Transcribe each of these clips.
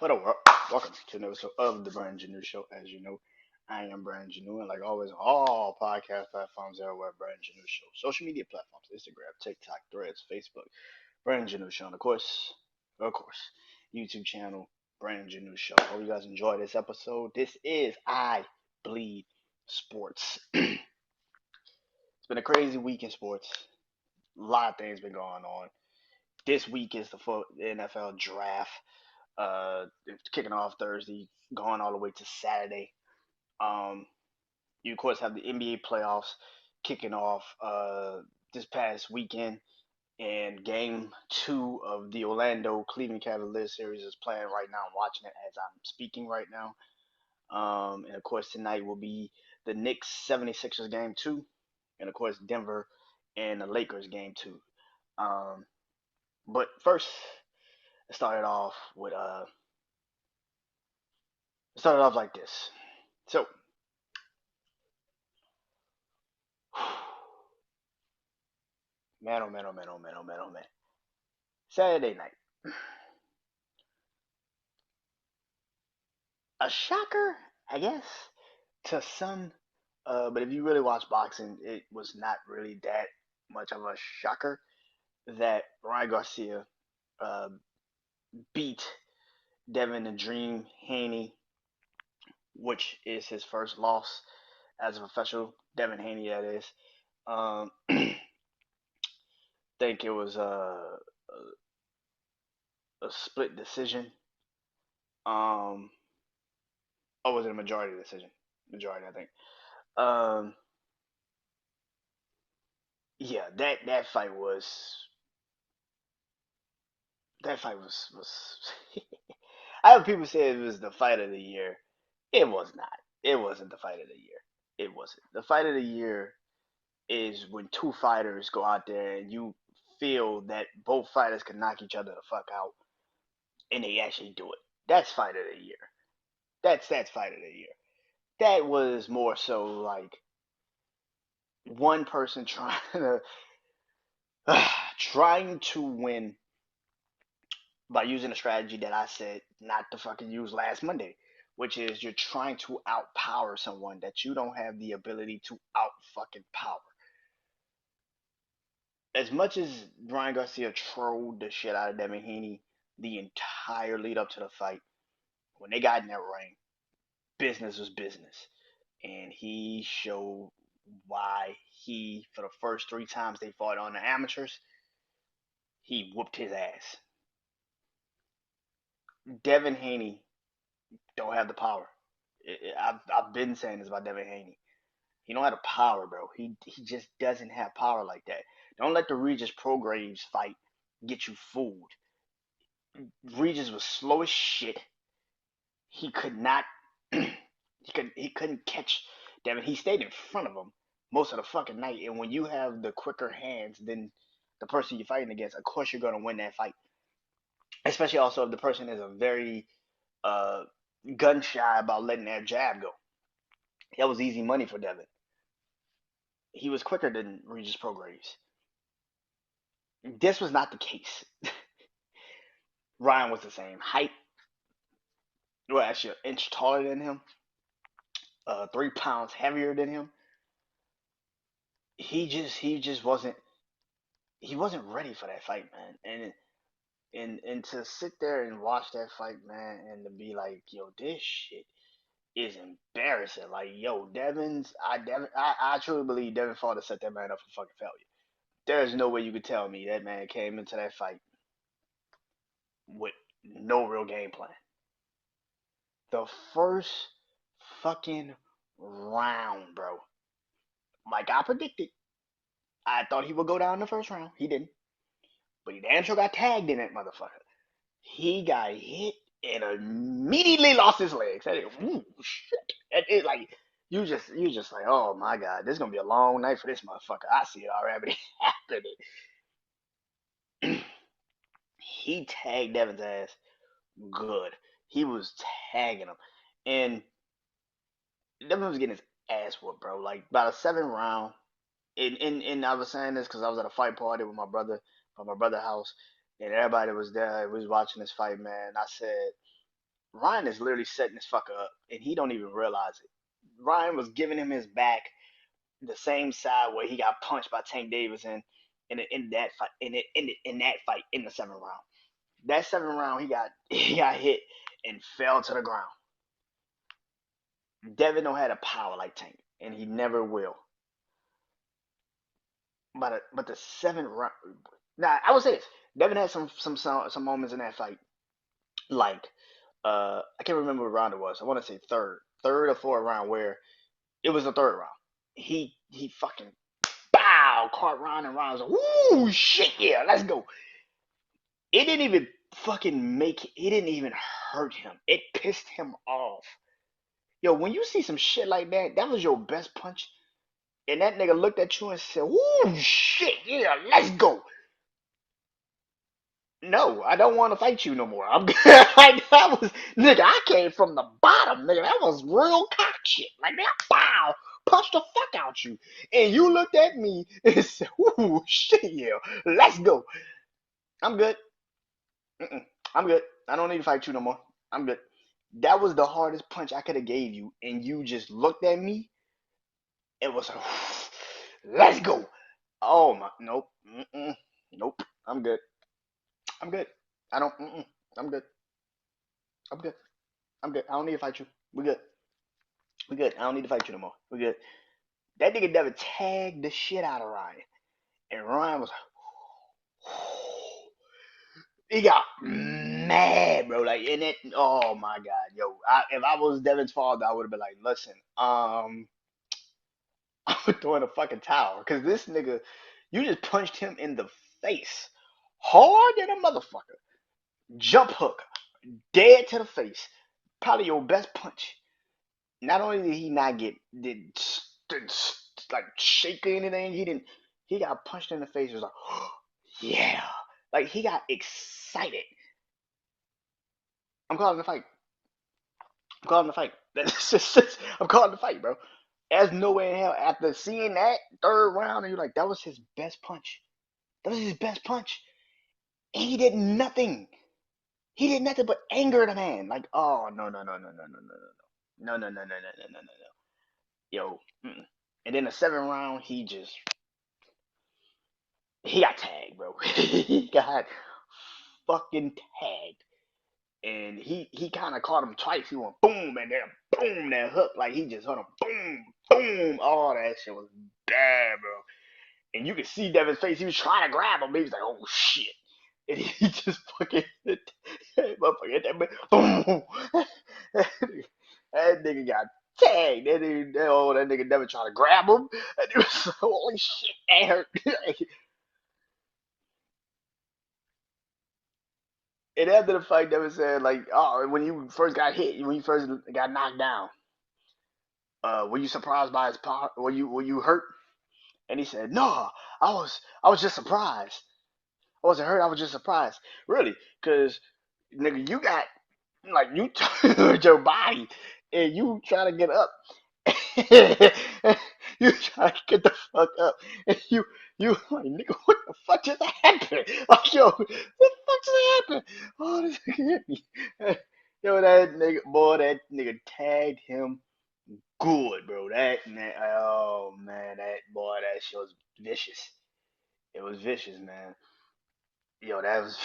What up, world? Welcome to another episode of the Brand Janeau Show. As you know, I am Brand Janeau, and like always, all podcast platforms everywhere, Brand Janeau Show. Social media platforms, Instagram, TikTok, Threads, Facebook, Brand Janeau Show, and of course, YouTube channel, Brand Janeau Show. Hope you guys enjoy this episode. This is I Bleed Sports. It's been a crazy week in sports. A lot of things been going on. This week is the NFL draft. It's kicking off Thursday, going all the way to Saturday. Um, you of course have the NBA playoffs kicking off this past weekend, and Game Two of the Orlando Cleveland Cavaliers series is playing right now. I'm watching it as I'm speaking right now. And of course tonight will be the Knicks 76ers Game Two, and of course Denver and the Lakers Game Two. Um, but first, it started off with it started off like this. So man, oh man, oh man, oh man, oh man, oh man. Saturday night. A shocker, I guess, to some. But if you really watch boxing, it was not really that much of a shocker that Ryan Garcia uh, beat Devin the Dream Haney, which is his first loss as a professional. Devin Haney, that is. I think it was a split decision. Um, or was it a majority decision? Majority, I think. Um, yeah, that fight was. I have people say it was the fight of the year. It was not. It wasn't the fight of the year. It wasn't. The fight of the year is when two fighters go out there and you feel that both fighters can knock each other the fuck out, and they actually do it. That's fight of the year. That's fight of the year. That was more so like one person trying to trying to win by using a strategy that I said not to fucking use last Monday, which is you're trying to outpower someone that you don't have the ability to out fucking power. As much as Ryan Garcia trolled the shit out of Devin Haney the entire lead up to the fight, when they got in that ring, business was business. And he showed why for the first three times they fought on the amateurs, he whooped his ass. Devin Haney don't have the power. I've been saying this about Devin Haney. He don't have the power, bro. He just doesn't have power like that. Don't let the Regis Prograves fight get you fooled. Regis was slow as shit. He could not. He couldn't catch Devin. He stayed in front of him most of the fucking night. And when you have the quicker hands than the person you're fighting against, of course you're gonna win that fight. Especially also if the person is a very uh gun shy about letting that jab go. That was easy money for Devin. He was quicker than Regis Prograves. This was not the case. Ryan was the same height. Well, actually, an inch taller than him. 3 pounds heavier than him. He just wasn't ready for that fight, man. And to sit there and watch that fight, man, and to be like, yo, this shit is embarrassing. Like, yo, I truly believe Devin fought to set that man up for fucking failure. There's no way you could tell me that man came into that fight with no real game plan. The first fucking round, bro. Like I predicted, I thought he would go down in the first round. He didn't, but he damn sure got tagged in that motherfucker. He got hit and immediately lost his legs. That is, ooh, shit. It like you just like, oh my god, this is gonna be a long night for this motherfucker. I see it already happening. He tagged Devin's ass good. He was tagging him, and Devin was getting his ass whooped, bro. Like by the seventh round, and I was saying this because I was at a fight party with my brother from my brother's house, and everybody was there. We was watching this fight, man. I said Ryan is literally setting this fucker up, and he don't even realize it. Ryan was giving him his back the same side where he got punched by Tank Davis in that fight in that fight in the 7th round. That 7th round, he got hit and fell to the ground. Devin don't have a power like Tank, and he never will. But the 7th round, now I would say this: Devin had some moments in that fight, like I can't remember what round it was. I want to say third or fourth round, where it was the 3rd round. He fucking bow caught Ryan, and Ryan was like, "Woo, shit, yeah, let's go." It didn't even fucking make. It didn't even hurt him. It pissed him off. Yo, when you see some shit like that, that was your best punch, and that nigga looked at you and said, "Woo, shit, yeah, let's go." No, I don't want to fight you no more. I'm good. Like, that was, nigga, I came from the bottom, nigga. That was real cock shit. Like that, pow, punched the fuck out you. And you looked at me and said, ooh, shit, yeah, let's go. I'm good. Mm-mm, I'm good. I don't need to fight you no more. I'm good. That was the hardest punch I could have gave you, and you just looked at me. It was, let's go. Oh my, nope, nope. I'm good. I'm good. I don't. I'm good. I'm good. I'm good. I don't need to fight you. We good. We good. I don't need to fight you no more. We good. That nigga never tagged the shit out of Ryan. And Ryan was he got mad, bro. Like in it, oh my god, yo. If I was Devin's father, I would have been like, listen, I would throw in a fucking towel. Cause this nigga, you just punched him in the face. Hard than a motherfucker. Jump hook. Dead to the face. Probably your best punch. Not only did he not get did like shake or anything, he didn't. He got punched in the face. It was like, oh, yeah, like he got excited. I'm calling the fight. I'm calling the fight. I'm calling the fight, bro. There's no way in hell after seeing that 3rd round, and you're like, that was his best punch. That was his best punch, and he did nothing. He did nothing but anger the man. Like, oh no no no no no no no no no no no no no no no no no. Yo, and then the 7th round, he got tagged, bro. He got fucking tagged, and he kind of caught him twice. He went boom and then boom that hook, like he just hit him boom boom. All that shit was bad, bro. And you could see Devin's face. He was trying to grab him. He was like, oh shit. And he just fucking hit that motherfucker hit that man. Boom. That nigga got tagged. That nigga never tried to grab him. And it was like, holy shit, that hurt. And after the fight, they were saying like, oh, when you first got hit, when you first got knocked down, were you surprised by his power? Were you hurt? And he said, no, I was just surprised. I wasn't hurt. I was just surprised. Really, because nigga, you got like you turned your body and you trying to get up. You trying to get the fuck up, and you like nigga, what the fuck just happened? Like yo, what the fuck just happened? Oh, this nigga hit me. Yo, that nigga, boy, that nigga tagged him good, bro. Oh man, that boy, that shit was vicious. It was vicious, man. Yo, that was.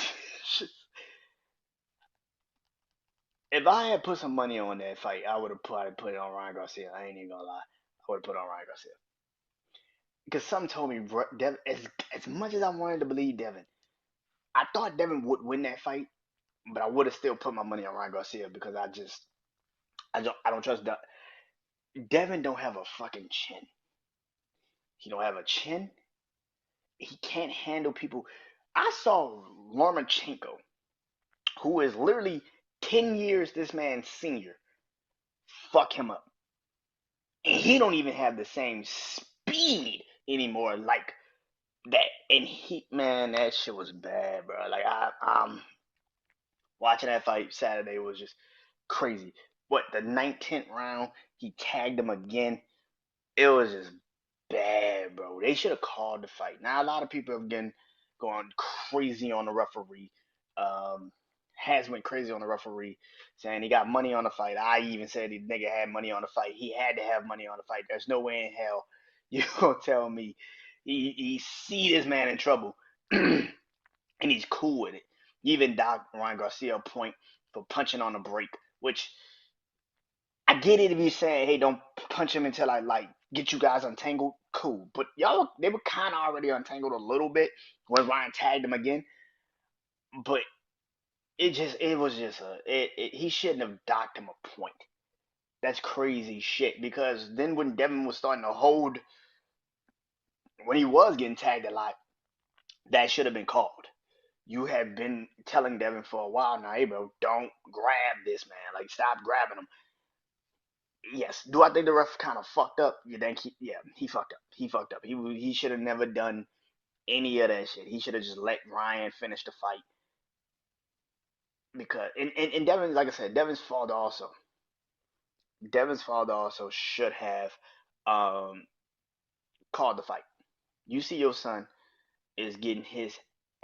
If I had put some money on that fight, I would have probably put it on Ryan Garcia. I ain't even gonna lie. I would have put it on Ryan Garcia. Because something told me, Devin, as much as I wanted to believe Devin, I thought Devin would win that fight, but I would have still put my money on Ryan Garcia because I don't trust Devin don't have a fucking chin. He don't have a chin. He can't handle people. I saw Lomachenko, who is literally 10 years this man's senior, fuck him up. And he don't even have the same speed anymore like that. And man, that shit was bad, bro. Like I'm watching that fight Saturday was just crazy. What, the 19th round, he tagged him again. It was just bad, bro. They should have called the fight. Now a lot of people have been going crazy on the referee. Um, has went crazy on the referee, saying he got money on the fight. I even said the nigga had money on the fight. He had to have money on the fight. There's no way in hell you gonna tell me he see this man in trouble and he's cool with it. Even Doc Ryan Garcia point for punching on the break, which I get it if you're saying, hey, don't punch him until I like get you guys untangled. Cool, but y'all they were kind of already untangled a little bit when Ryan tagged him again. But it was just he shouldn't have docked him a point. That's crazy shit because then when Devin was starting to hold when he was getting tagged a lot, that should have been called. You have been telling Devin for a while now, hey bro, don't grab this man. Like stop grabbing him. Yes. Do I think the ref kind of fucked up? You think he fucked up. He fucked up. He should have never done any of that shit. He should have just let Ryan finish the fight because and Devin, like I said, Devin's father also should have um, called the fight. You see your son is getting his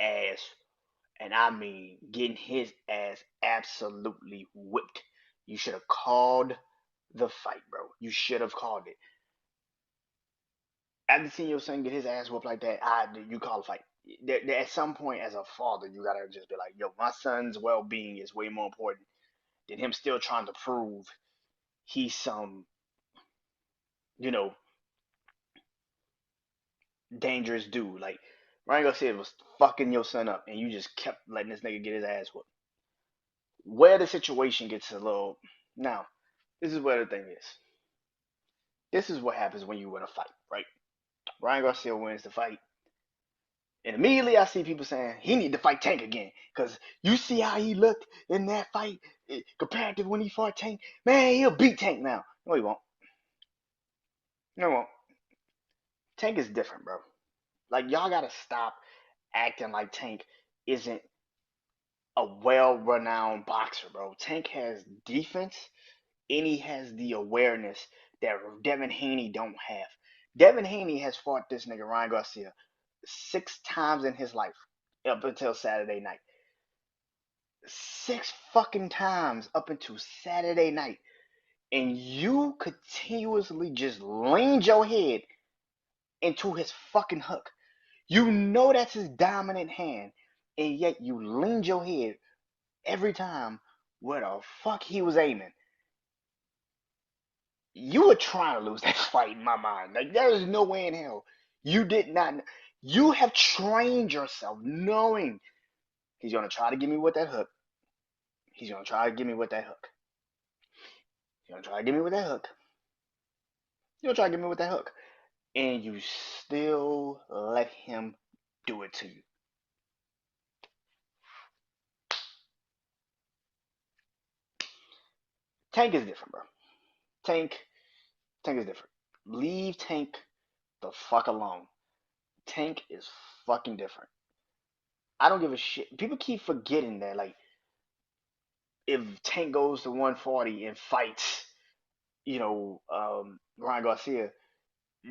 ass, and I mean getting his ass absolutely whipped. You should have called the fight, bro. You should have called it. After seeing your son get his ass whooped like that, you call the fight. At some point, as a father, you gotta just be like, yo, my son's well-being is way more important than him still trying to prove he's some, you know, dangerous dude. Like Ryan Garcia was fucking your son up, and you just kept letting this nigga get his ass whooped. Where the situation gets a little now, this is where the thing is. This is what happens when you win a fight, right? Ryan Garcia wins the fight, and immediately I see people saying he need to fight Tank again because you see how he looked in that fight compared to when he fought Tank. Man, he'll beat Tank now. No, he won't. No, he won't. Tank is different, bro. Like y'all gotta stop acting like Tank isn't a well-renowned boxer, bro. Tank has defense and he has the awareness that Devin Haney don't have. Devin Haney has fought this nigga Ryan Garcia 6 times in his life up until Saturday night. 6 fucking times up until Saturday night. And you continuously just leaned your head into his fucking hook. You know that's his dominant hand, and yet you leaned your head every time where the fuck he was aiming. You were trying to lose that fight in my mind. Like there is no way in hell you did not. You have trained yourself knowing he's gonna try to get me with that hook. He's gonna try to get me with that hook. He's gonna try to get me with that hook. He's gonna try to get me with that hook, and you still let him do it to you. Tank is different, bro. Tank, Tank is different. Leave Tank the fuck alone. Tank is fucking different. I don't give a shit. People keep forgetting that, like, if Tank goes to 140 and fights, Ryan Garcia,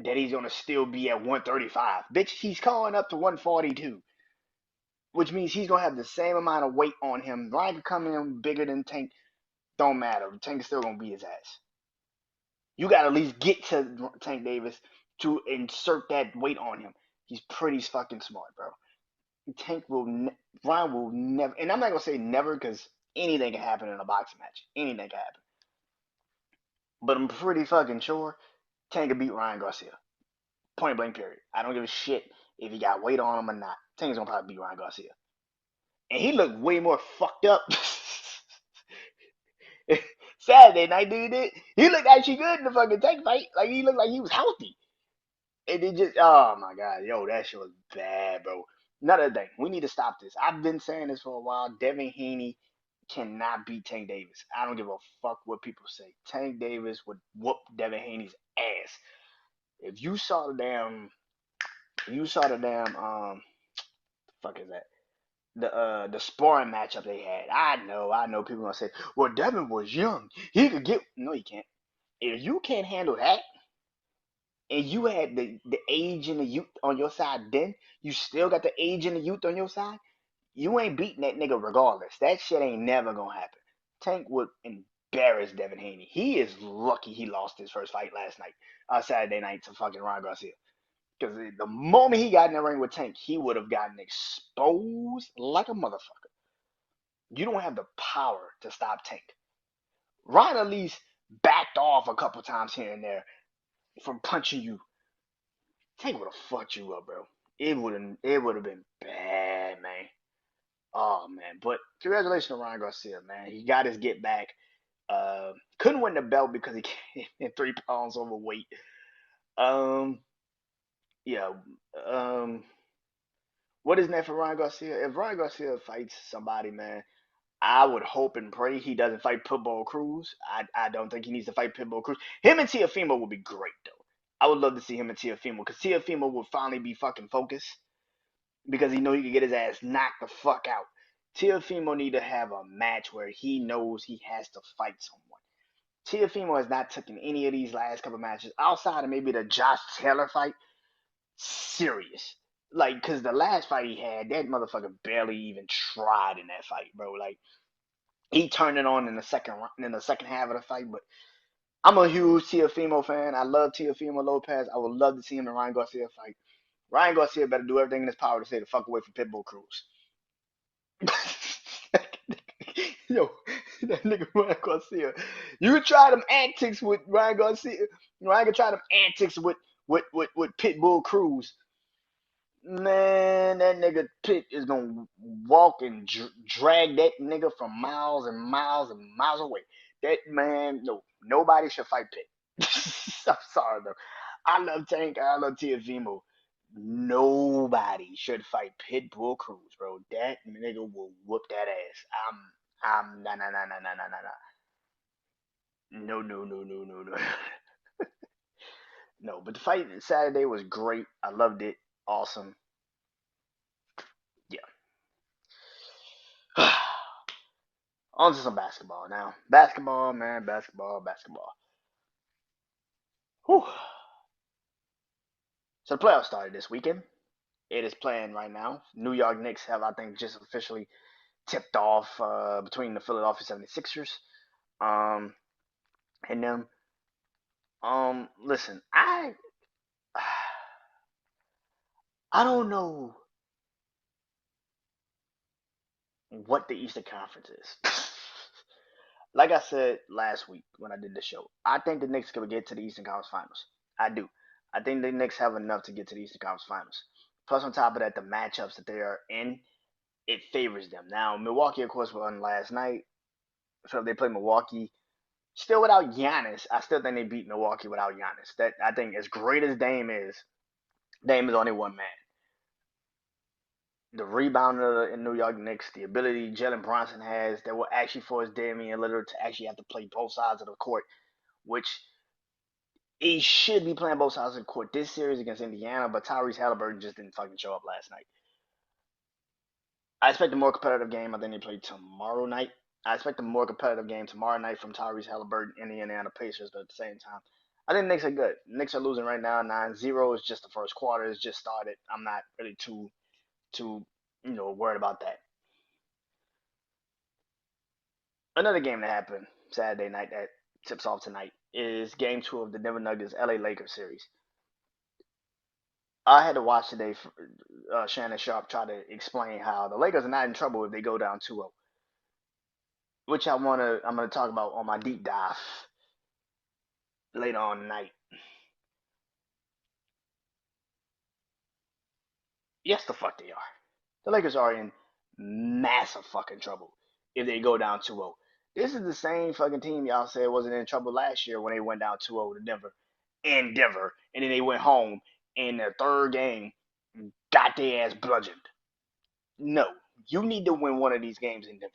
that he's gonna still be at 135. Bitch, he's calling up to 142, which means he's gonna have the same amount of weight on him. Ryan can come in bigger than Tank, don't matter. Tank is still gonna beat his ass. You gotta at least get to Tank Davis to insert that weight on him. He's pretty fucking smart, bro. Tank will, Ryan will never, and I'm not gonna say never because anything can happen in a boxing match. Anything can happen. But I'm pretty fucking sure Tank can beat Ryan Garcia. Point blank, period. I don't give a shit if he got weight on him or not. Tank's gonna probably beat Ryan Garcia. And he looked way more fucked up Saturday night, dude. He looked actually good in the fucking Tank fight. Like, he looked like he was healthy. And it just, oh my God, yo, that shit was bad, bro. Another thing, we need to stop this. I've been saying this for a while. Devin Haney cannot beat Tank Davis. I don't give a fuck what people say. Tank Davis would whoop Devin Haney's ass. If you saw the damn fuck is that? The sparring matchup they had. I know people gonna say, well, Devin was young. He could get no, he can't. If you can't handle that, and you had the age and the youth on your side, then you still got the age and the youth on your side. You ain't beating that nigga regardless. That shit ain't never gonna happen. Tank would embarrass Devin Haney. He is lucky he lost his first fight last night, Saturday night to fucking Ryan Garcia. Because the moment he got in the ring with Tank, he would have gotten exposed like a motherfucker. You don't have the power to stop Tank. Ryan at least backed off a couple times here and there from punching you. Tank would have fucked you up, bro. It would have been bad, man. Oh man, but congratulations to Ryan Garcia, man. He got his get back. Couldn't win the belt because he came in 3 pounds overweight. Um, yeah. Um, what is next for Ryan Garcia? If Ryan Garcia fights somebody, man, I would hope and pray he doesn't fight Pitbull Cruz. I don't think he needs to fight Pitbull Cruz. Him and Teofimo would be great though. I would love to see him and Teofimo because Teofimo would finally be fucking focused because he know he could get his ass knocked the fuck out. Teofimo need to have a match where he knows he has to fight someone. Teofimo has not taken any of these last couple matches outside of maybe the Josh Taylor fight serious. Like, cause the last fight he had, that motherfucker barely even tried in that fight, bro. Like, he turned it on in the second half of the fight. But I'm a huge Teofimo fan. I love Teofimo Lopez. I would love to see him and Ryan Garcia fight. Ryan Garcia better do everything in his power to stay the fuck away from Pitbull Cruz. Yo, that nigga Ryan Garcia. You try them antics with Ryan Garcia. Ryan can try them antics with Pitbull Cruz. Man, that nigga Pitt is gonna walk and drag that nigga from miles and miles and miles away. That man, no, nobody should fight Pitt. I'm sorry though. I love Tank. I love Tiafimo. Nobody should fight Pitbull Cruz, bro. That nigga will whoop that ass. Nah, nah, nah, nah, nah, nah, nah, nah. No, no, no, no, no, no. No, but the fight Saturday was great. I loved it. Awesome. Yeah. On to some basketball now. Basketball, man. Basketball, basketball. Whew. So the playoffs started this weekend. It is playing right now. New York Knicks have, I think, just officially tipped off between the Philadelphia 76ers um, and them. Listen, I don't know what the Eastern Conference is. Like I said last week when I did the show, I think the Knicks could get to the Eastern Conference Finals. I do. I think the Knicks have enough to get to the Eastern Conference Finals. Plus, on top of that, the matchups that they are in, it favors them. Now, Milwaukee, of course, won last night. So if they play Milwaukee, still without Giannis, I still think they beat Milwaukee without Giannis. That I think, as great as Dame is only one man. The rebounder in New York Knicks, the ability Jalen Brunson has that will actually force Damian Lillard to actually have to play both sides of the court, which he should be playing both sides of the court this series against Indiana, but Tyrese Halliburton just didn't fucking show up last night. I expect a more competitive game. I think they play tomorrow night. I expect a more competitive game tomorrow night from Tyrese Halliburton and the Indiana Pacers, but at the same time, I think the Knicks are good. The Knicks are losing right now 9-0. It's just the first quarter. It's just started. I'm not really too worried about that. Another game that happened Saturday night that tips off tonight is game two of the Denver Nuggets LA Lakers series. I had to watch today Shannon Sharp try to explain how the Lakers are not in trouble if they go down 2-0, which I'm gonna talk about on my deep dive later on tonight. Yes, the fuck they are. The Lakers are in massive fucking trouble if they go down 2-0. This is the same fucking team y'all said wasn't in trouble last year when they went down 2-0 to Denver in Denver, and then they went home in their third game, got their ass bludgeoned. No, you need to win one of these games in Denver.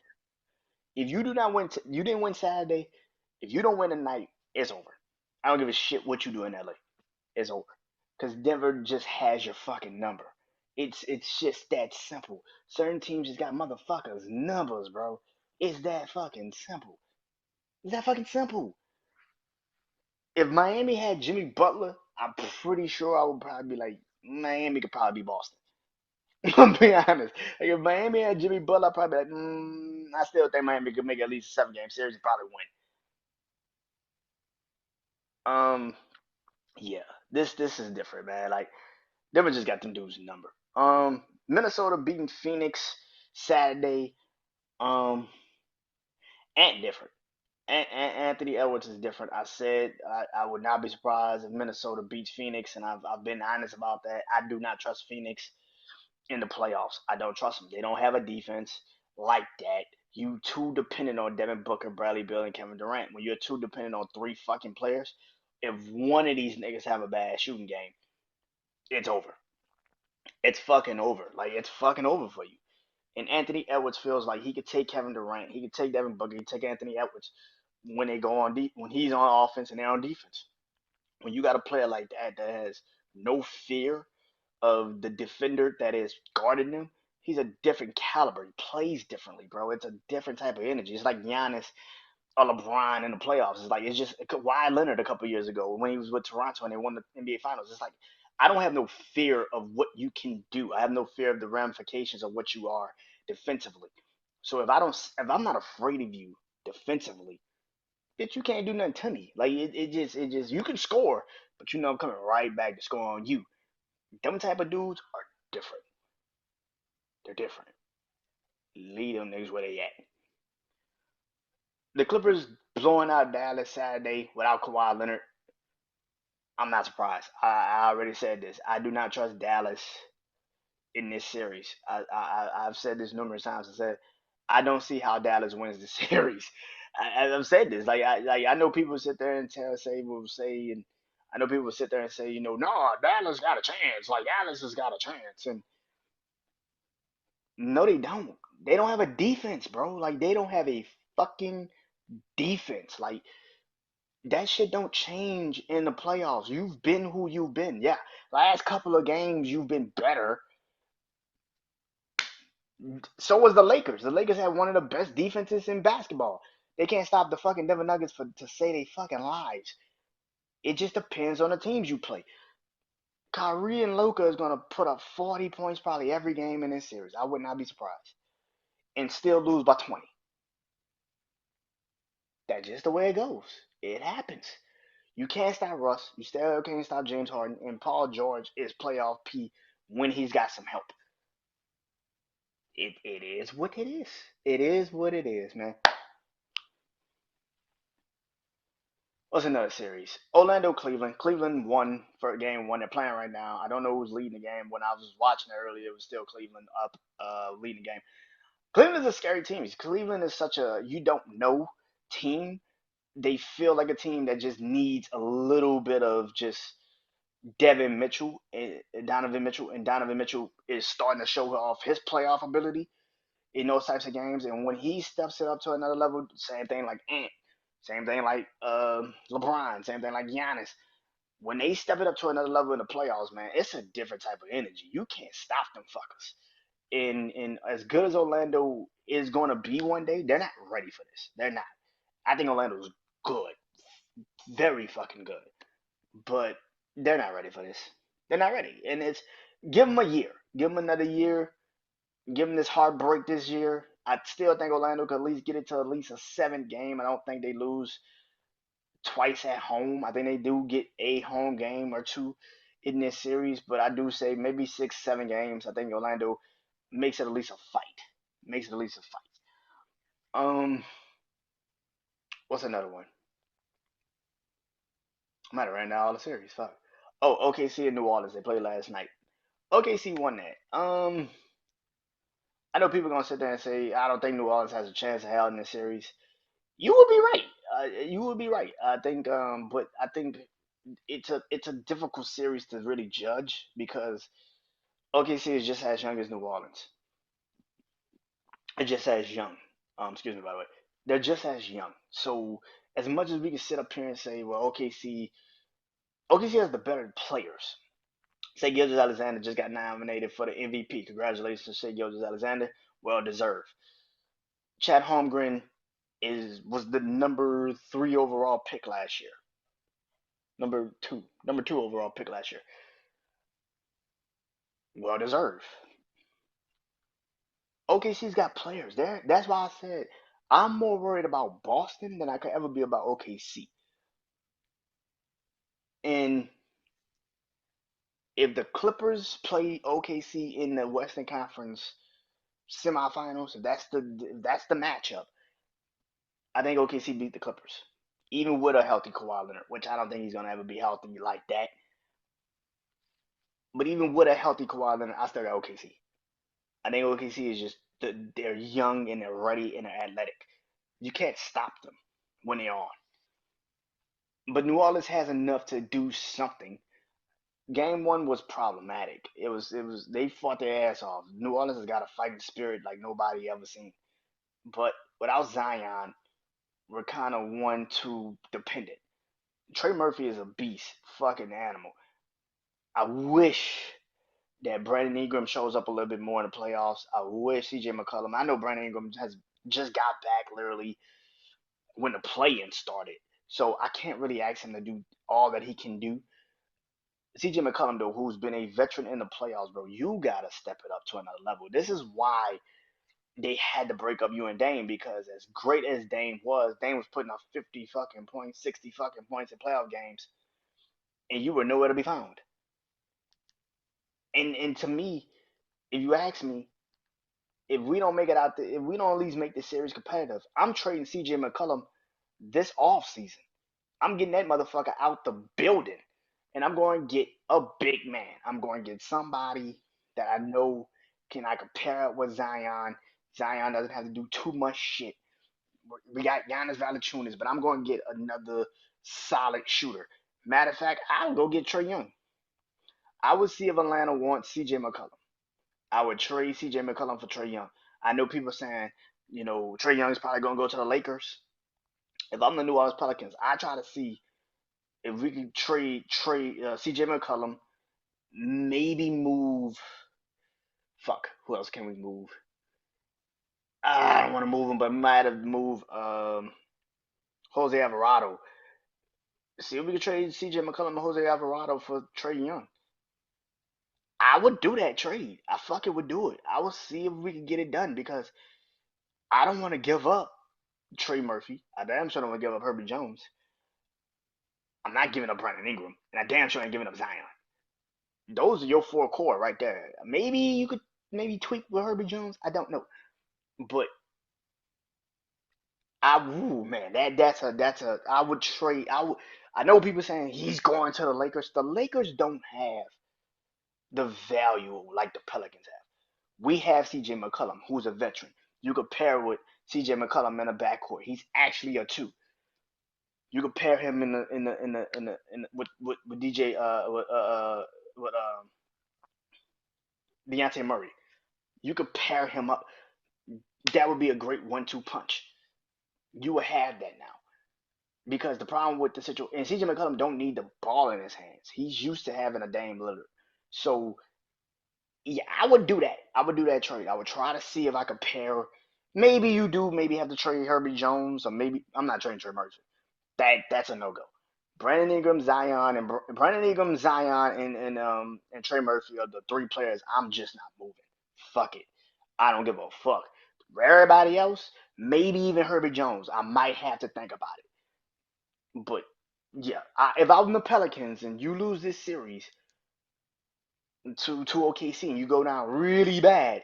If you do not win, you didn't win Saturday. If you don't win tonight, it's over. I don't give a shit what you do in LA. It's over. Because Denver just has your fucking number. It's just that simple. Certain teams just got motherfuckers numbers, bro. It's that fucking simple. It's that fucking simple. If Miami had Jimmy Butler, I'm pretty sure I would probably be like, Miami could probably be Boston. I'm being honest. Like if Miami had Jimmy Butler, I'd probably be like, I still think Miami could make at least a 7 game series and probably win. Yeah, this is different, man. Like Denver just got them dudes number. Minnesota beating Phoenix Saturday. Um, and different. Anthony Edwards is different. I said I would not be surprised if Minnesota beats Phoenix, and I've been honest about that. I do not trust Phoenix in the playoffs. I don't trust them. They don't have a defense like that. You too dependent on Devin Booker, Bradley Beal, and Kevin Durant. When you're too dependent on three fucking players, if one of these niggas have a bad shooting game, it's over. It's fucking over. Like it's fucking over for you. And Anthony Edwards feels like he could take Kevin Durant, he could take Devin Booker, he could take Anthony Edwards when they go on when he's on offense and they're on defense. When you got a player like that that has no fear of the defender that is guarding him, he's a different caliber. He plays differently, bro. It's a different type of energy. It's like Giannis or LeBron in the playoffs. It's like it's just Kawhi Leonard a couple years ago when he was with Toronto and they won the NBA Finals. It's like I don't have no fear of what you can do. I have no fear of the ramifications of what you are defensively. So if I'm not afraid of you defensively, bitch, you can't do nothing to me. Like it just you can score, but you know I'm coming right back to score on you. Them type of dudes are different. They're different. Lead them niggas where they at. The Clippers blowing out Dallas Saturday without Kawhi Leonard. I'm not surprised. I already said this. I do not trust Dallas in this series. I've said this numerous times. I said I don't see how Dallas wins the series. I've said this. I know people sit there and say, and I know people sit there and say, no, Dallas got a chance. Like Dallas has got a chance, and no, they don't. They don't have a defense, bro. Like they don't have a fucking defense. Like that shit don't change in the playoffs. You've been who you've been. Yeah, last couple of games you've been better. So was the Lakers. The Lakers had one of the best defenses in basketball. They can't stop the fucking Denver Nuggets for to say they fucking lives. It just depends on the teams you play. Kyrie and Luka is gonna put up 40 points probably every game in this series. I would not be surprised, and still lose by 20. That's just the way it goes. It happens. You can't stop Russ. You still can't stop James Harden, and Paul George is playoff P when he's got some help. It is what it is. It is what it is, man. What's another series? Orlando, Cleveland. Cleveland won for game one. They're playing right now. I don't know who's leading the game. When I was watching it earlier, it was still Cleveland up, leading the game. Cleveland's a scary team. Cleveland is such a you don't know team. They feel like a team that just needs a little bit of just Devin Mitchell and Donovan Mitchell, and Donovan Mitchell is starting to show off his playoff ability in those types of games. And when he steps it up to another level, same thing like Ant, same thing like LeBron, same thing like Giannis. When they step it up to another level in the playoffs, man, it's a different type of energy. You can't stop them fuckers. And as good as Orlando is going to be one day, they're not ready for this. They're not. I think Orlando's good, very fucking good, but they're not ready for this. They're not ready, and it's give them a year, give them another year, give them this heartbreak this year. I still think Orlando could at least get it to at least a 7 game. I don't think they lose twice at home. I think they do get a home game or two in this series, but I do say maybe 6, 7 games. I think Orlando makes it at least a fight. Makes it at least a fight. Um, what's another one? I might have ran down all the series. Fuck. Oh, OKC and New Orleans. They played last night. OKC won that. I know people are gonna sit there and say I don't think New Orleans has a chance of hell in this series. You would be right. You would be right. I think, but I think it's a difficult series to really judge because OKC is just as young as New Orleans. It's just as young. Excuse me, by the way. They're just as young. So as much as we can sit up here and say, well, OKC has the better players. Shai Gilgeous-Alexander just got nominated for the MVP. Congratulations to Shai Gilgeous-Alexander. Well deserved. Chad Holmgren was the number 3 overall pick last year. Number two overall pick last year. Well deserved. OKC's got players there. That's why I said I'm more worried about Boston than I could ever be about OKC. And if the Clippers play OKC in the Western Conference semifinals, if that's the matchup, I think OKC beat the Clippers, even with a healthy Kawhi Leonard, which I don't think he's gonna ever be healthy like that. But even with a healthy Kawhi Leonard, I still got OKC. I think OKC is just they're young and they're ready and they're athletic. You can't stop them when they're on. But New Orleans has enough to do something. Game one was problematic. It was they fought their ass off. New Orleans has got a fighting spirit like nobody ever seen. But without Zion, we're kind of 1-2 dependent. Trey Murphy is a beast, fucking animal. I wish that Brandon Ingram shows up a little bit more in the playoffs. I wish CJ McCollum. I know Brandon Ingram has just got back literally when the play-in started, so I can't really ask him to do all that he can do. CJ McCollum, though, who's been a veteran in the playoffs, bro, you gotta step it up to another level. This is why they had to break up you and Dame, because as great as Dame was putting up 50 fucking points, 60 fucking points in playoff games, and you were nowhere to be found. And to me, if you ask me, if we don't make it out, if we don't at least make this series competitive, I'm trading CJ McCollum this off season. I'm getting that motherfucker out the building, and I'm going to get a big man. I'm going to get somebody that I know I compare it with Zion. Zion doesn't have to do too much shit. We got Giannis Valanciunas, but I'm going to get another solid shooter. Matter of fact, I'll go get Trae Young. I would see if Atlanta wants CJ McCollum. I would trade CJ McCollum for Trae Young. I know people saying, Trae Young is probably going to go to the Lakers. If I'm the New Orleans Pelicans, I try to see if we could trade CJ McCollum, maybe move. Fuck, who else can we move? I don't want to move him, but might have moved Jose Alvarado. See if we could trade CJ McCollum and Jose Alvarado for Trae Young. I would do that trade. I fucking would do it. I would see if we could get it done because I don't want to give up Trey Murphy. I damn sure don't want to give up Herbie Jones. I'm not giving up Brandon Ingram, and I damn sure ain't giving up Zion. Those are your four core right there. Maybe you could maybe tweak with Herbie Jones. I don't know, but ooh, man, that's a I would trade. I know people saying he's going to the Lakers. The Lakers don't have the value like the Pelicans have. We have C.J. McCollum, who's a veteran. You could pair with C.J. McCollum in a backcourt. He's actually a two. You could pair him with DJ with Deontay Murray. You could pair him up. That would be a great 1-2 punch. You would have that now. Because the problem with the situation, and CJ McCollum don't need the ball in his hands. He's used to having a Dame Lillard. So yeah, I would do that. I would do that trade. I would try to see if I could pair. Maybe you do. Maybe have to trade Herbie Jones, or maybe I'm not trading Trey Murphy. That's a no go. Brandon Ingram, Zion, and Trey Murphy are the three players I'm just not moving. Fuck it. I don't give a fuck. Everybody else, maybe even Herbie Jones, I might have to think about it. But yeah, if I'm the Pelicans and you lose this series to OKC and you go down really bad,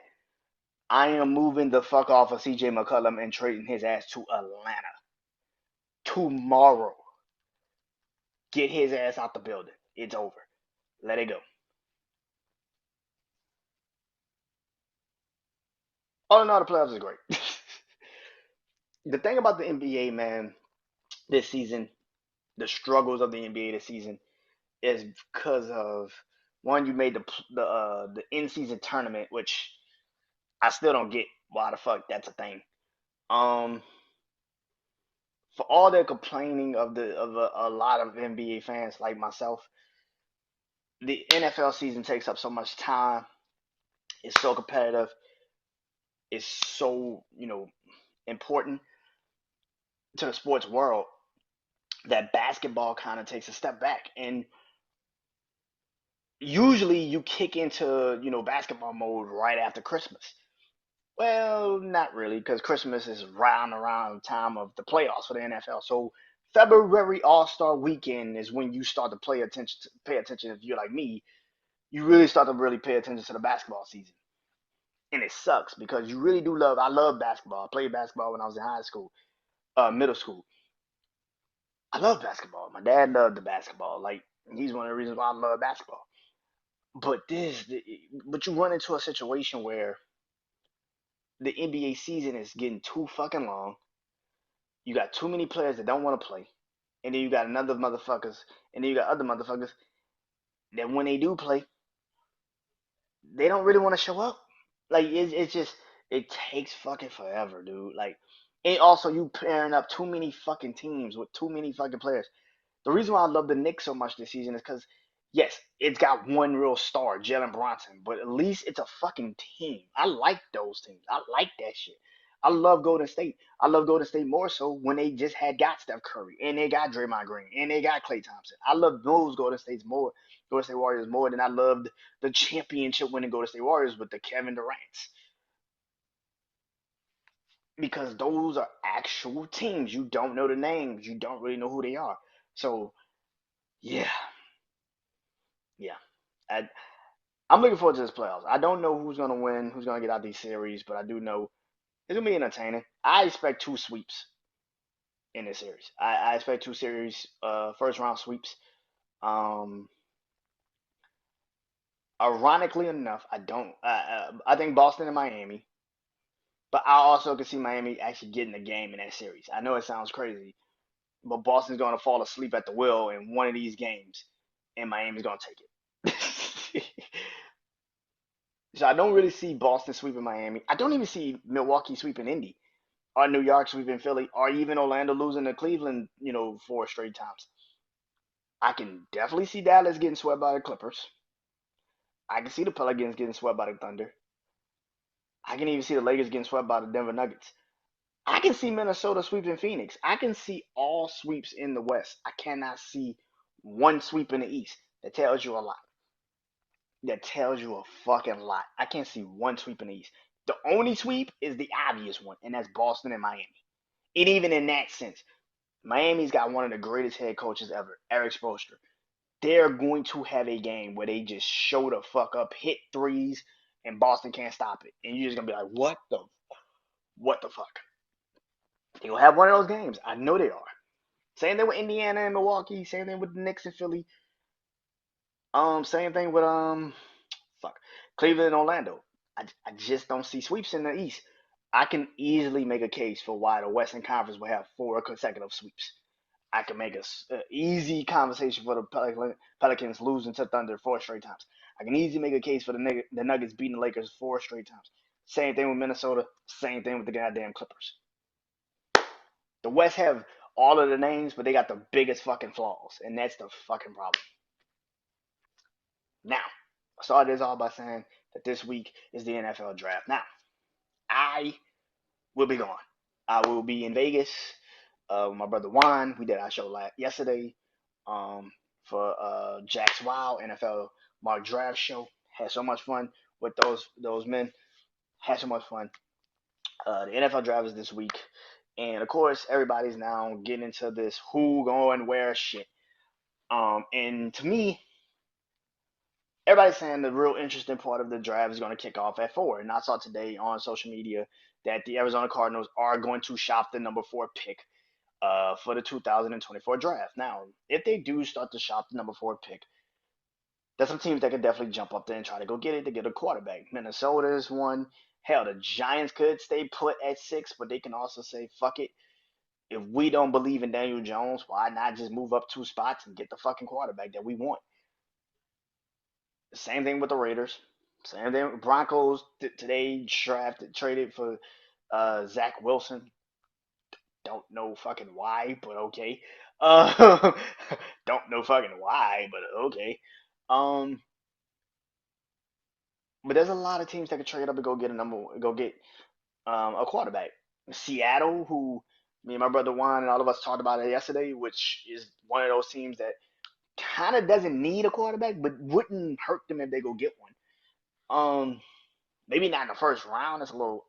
I am moving the fuck off of CJ McCollum and trading his ass to Atlanta tomorrow. Get his ass out the building. It's over. Let it go. All in all, the playoffs is great. The thing about the NBA, man, this season, the struggles of the NBA this season is because of one, you made the in season tournament, which I still don't get why the fuck that's a thing. Um, for all their complaining of a lot of NBA fans like myself, the NFL season takes up so much time. It's so competitive. It's so important to the sports world that basketball kind of takes a step back. And usually you kick into basketball mode right after Christmas. Well, not really, because Christmas is round around the time of the playoffs for the NFL. So February All Star Weekend is when you start to pay attention. Pay attention if you're like me, you really start to really pay attention to the basketball season, and it sucks because you really do love. I love basketball. I played basketball when I was in high school, middle school. I love basketball. My dad loved the basketball. Like he's one of the reasons why I love basketball. But but you run into a situation where the NBA season is getting too fucking long. You got too many players that don't want to play, and then you got another motherfuckers, and then you got other motherfuckers that when they do play, they don't really want to show up. Like it's just it takes fucking forever, dude. Like, and also you pairing up too many fucking teams with too many fucking players. The reason why I love the Knicks so much this season is because, yes, it's got one real star, Jalen Bronson, but at least it's a fucking team. I like those teams. I like that shit. I love Golden State. I love Golden State more so when they just had got Steph Curry and they got Draymond Green and they got Klay Thompson. I love those Golden State Warriors more than I loved the championship winning Golden State Warriors with the Kevin Durant's because those are actual teams. You don't know the names. You don't really know who they are. So yeah, yeah. I, I'm looking forward to this playoffs. I don't know who's gonna win, who's gonna get out these series, but I do know it's gonna be entertaining. I expect two sweeps in this series. I expect two series, first round sweeps. Um, Ironically enough, I don't. I think Boston and Miami, but I also can see Miami actually getting a game in that series. I know it sounds crazy, but Boston's gonna fall asleep at the wheel in one of these games, and Miami's gonna take it. So I don't really see Boston sweeping Miami. I don't even see Milwaukee sweeping Indy, or New York sweeping Philly, or even Orlando losing to Cleveland, four straight times. I can definitely see Dallas getting swept by the Clippers. I can see the Pelicans getting swept by the Thunder. I can even see the Lakers getting swept by the Denver Nuggets. I can see Minnesota sweeping Phoenix. I can see all sweeps in the West. I cannot see one sweep in the East. That tells you a lot. That tells you a fucking lot. I can't see one sweep in the East. The only sweep is the obvious one, and that's Boston and Miami. And even in that sense, Miami's got one of the greatest head coaches ever, Eric Spoelstra. They're going to have a game where they just show the fuck up, hit threes, and Boston can't stop it. And you're just gonna be like, what the fuck? They'll have one of those games. I know they are. Same thing with Indiana and Milwaukee. Same thing with the Knicks and Philly. Same thing with fuck, Cleveland and Orlando. I just don't see sweeps in the East. I can easily make a case for why the Western Conference will have four consecutive sweeps. I can make a easy conversation for the Pelicans losing to Thunder four straight times. I can easily make a case for the Nuggets beating the Lakers four straight times. Same thing with Minnesota. Same thing with the goddamn Clippers. The West have all of the names, but they got the biggest fucking flaws, and that's the fucking problem. Now, I started this all by saying that this week is the NFL draft. Now, I will be gone. I will be in Vegas with my brother Juan. We did our show yesterday for Jack's Wild NFL Mock Draft Show. Had so much fun with those men. Had so much fun. The NFL draft is this week, and of course, everybody's now getting into this who going where shit. And to me, everybody's saying the real interesting part of the draft is going to kick off at 4. And I saw today on social media that the Arizona Cardinals are going to shop the number 4 pick for the 2024 draft. Now, if they do start to shop the number 4 pick, there's some teams that could definitely jump up there and try to go get it to get a quarterback. Minnesota is one. Hell, the Giants could stay put at 6, but they can also say, fuck it. If we don't believe in Daniel Jones, why not just move up 2 spots and get the fucking quarterback that we want? Same thing with the Raiders. Same thing with Broncos. Today traded for Zach Wilson. Don't know fucking why, but okay. Uh, don't know fucking why, but okay. Um, but there's a lot of teams that could trade up and go get a quarterback. Seattle, who me and my brother Juan and all of us talked about it yesterday, which is one of those teams that kind of doesn't need a quarterback, but wouldn't hurt them if they go get one. Maybe not in the first round. That's a little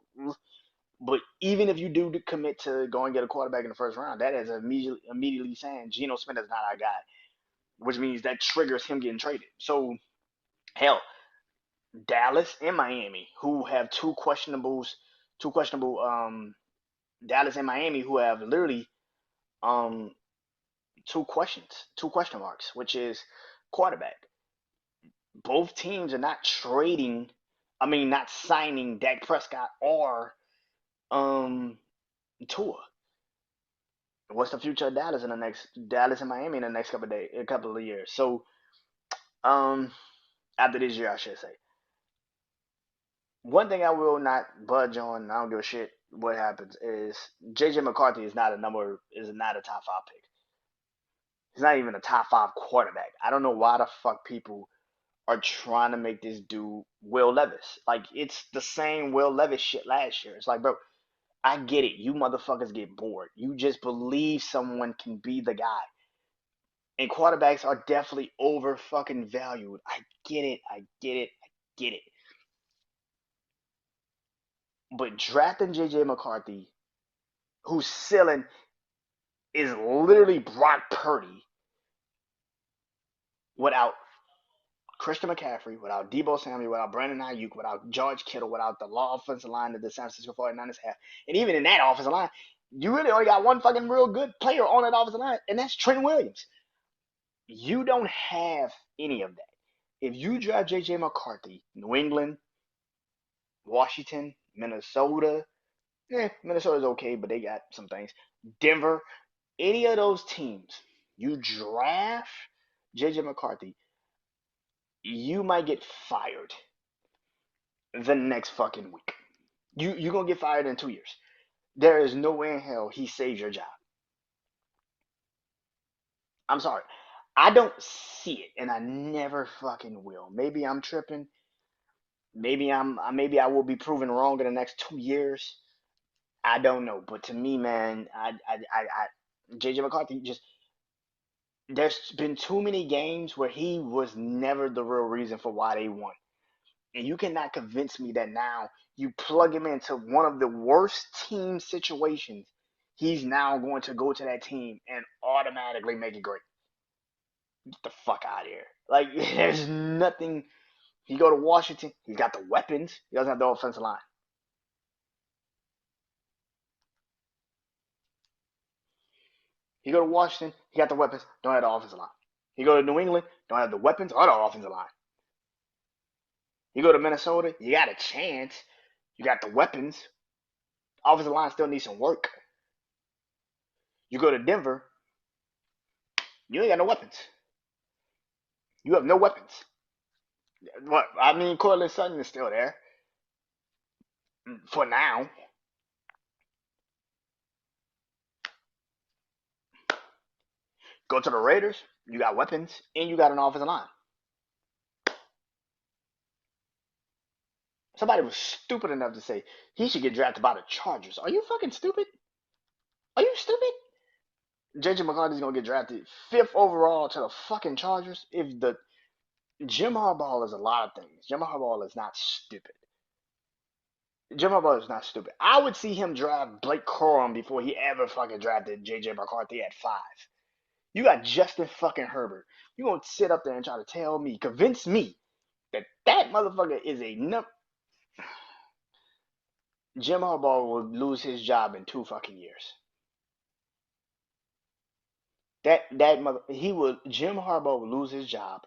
But even if you do commit to go and get a quarterback in the first round, that is immediately saying Geno Smith is not our guy, which means that triggers him getting traded. So hell, Dallas and Miami, who have two questionable Dallas and Miami, who have literally um two question marks, which is quarterback. Both teams are not trading. I mean, not signing Dak Prescott or um Tua. What's the future of Dallas and Miami in the next a couple of years? So um after this year, I should say. One thing I will not budge on, I don't give a shit what happens, is JJ McCarthy is not a top five pick. He's not even a top five quarterback. I don't know why the fuck people are trying to make this dude Will Levis. Like it's the same Will Levis shit last year. It's like, bro, I get it. You motherfuckers get bored. You just believe someone can be the guy. And quarterbacks are definitely over fucking valued. I get it. I get it. I get it. But drafting JJ McCarthy, whose ceiling is literally Brock Purdy without Christian McCaffrey, without Debo Samuel, without Brandon Ayuk, without George Kittle, without the law offensive line that the San Francisco 49ers have. And even in that offensive line, you really only got one fucking real good player on that offensive line, and that's Trent Williams. You don't have any of that. If you draft J.J. McCarthy, New England, Washington, Minnesota, Minnesota's okay, but they got some things. Denver, any of those teams, you draft J.J. McCarthy, you might get fired the next fucking week. You're gonna get fired in 2 years. There is no way in hell he saves your job. I'm sorry. I don't see it, and I never fucking will. Maybe I'm tripping. Maybe I will be proven wrong in the next 2 years. I don't know, but to me, man, JJ McCarthy just there's been too many games where he was never the real reason for why they won. And you cannot convince me that now you plug him into one of the worst team situations, he's now going to go to that team and automatically make it great. Get the fuck out of here. Like, there's nothing. You go to Washington, he's got the weapons, he doesn't have the offensive line. You go to Washington, he got the weapons, don't have the offensive line. You go to New England, don't have the weapons or the offensive line. You go to Minnesota, you got a chance. You got the weapons. Offensive line still needs some work. You go to Denver, you ain't got no weapons. You have no weapons. What? I mean, Cortland Sutton is still there for now. Go to the Raiders, you got weapons, and you got an offensive line. Somebody was stupid enough to say he should get drafted by the Chargers. Are you fucking stupid? Are you stupid? JJ McCarthy's gonna get drafted fifth overall to the fucking Chargers. If the Jim Harbaugh is a lot of things. Jim Harbaugh is not stupid. Jim Harbaugh is not stupid. I would see him draft Blake Corum before he ever fucking drafted JJ McCarthy at 5. You got Justin fucking Herbert. You gonna sit up there and try to tell me, convince me that motherfucker is a Jim Harbaugh will lose his job in 2 fucking years. That mother he will Jim Harbaugh will lose his job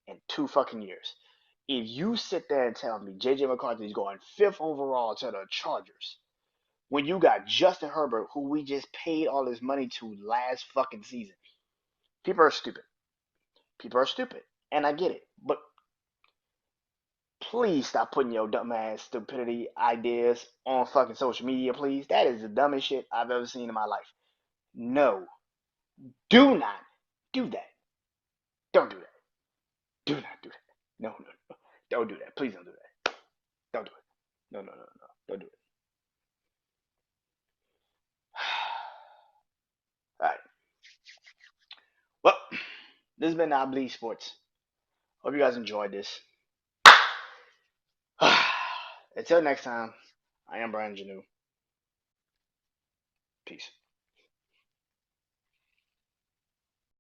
in 2 fucking years. If you sit there and tell me JJ McCarthy is going fifth overall to the Chargers, when you got Justin Herbert, who we just paid all this money to last fucking season, people are stupid. People are stupid, and I get it. But please stop putting your dumbass stupidity ideas on fucking social media, please. That is the dumbest shit I've ever seen in my life. No, do not do that. Don't do that. Do not do that. No, no, no. Don't do that. Please don't do that. Don't do it. No, no, no, no. Don't do it. All right. Well, this has been I Bleed Sports. Hope you guys enjoyed this. Until next time, I am Brian Janeau. Peace.